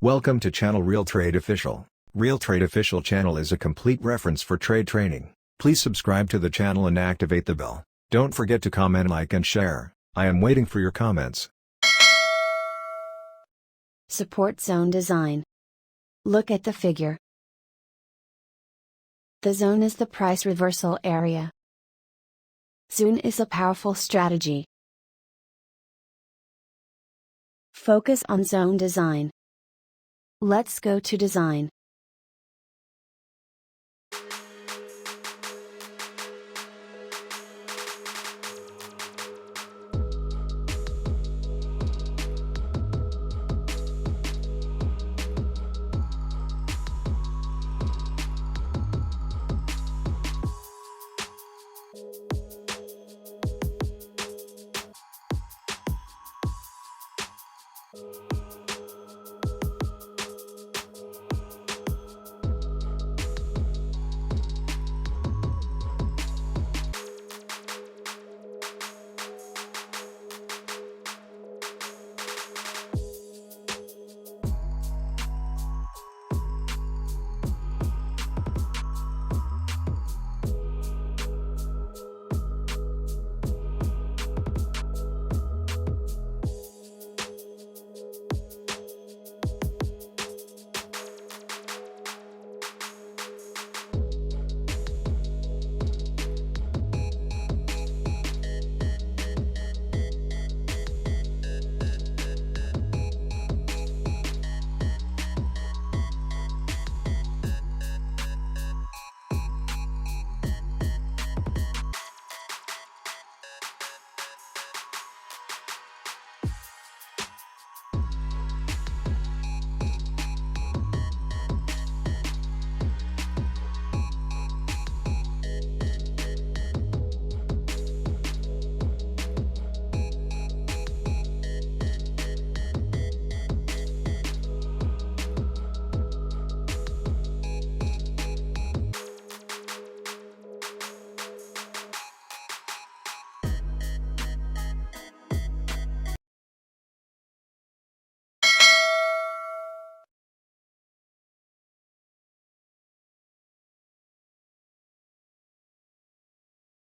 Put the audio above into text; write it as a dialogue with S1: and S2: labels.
S1: Welcome to channel Realtrade Official. Realtrade Official channel is a complete reference for trade training. Please subscribe to the channel and activate the bell. Don't forget to comment, like and share. I am waiting for your comments.
S2: Support zone design. Look at the figure. The zone is the price reversal area. Zone is a powerful strategy. Focus on zone design. Let's go to design.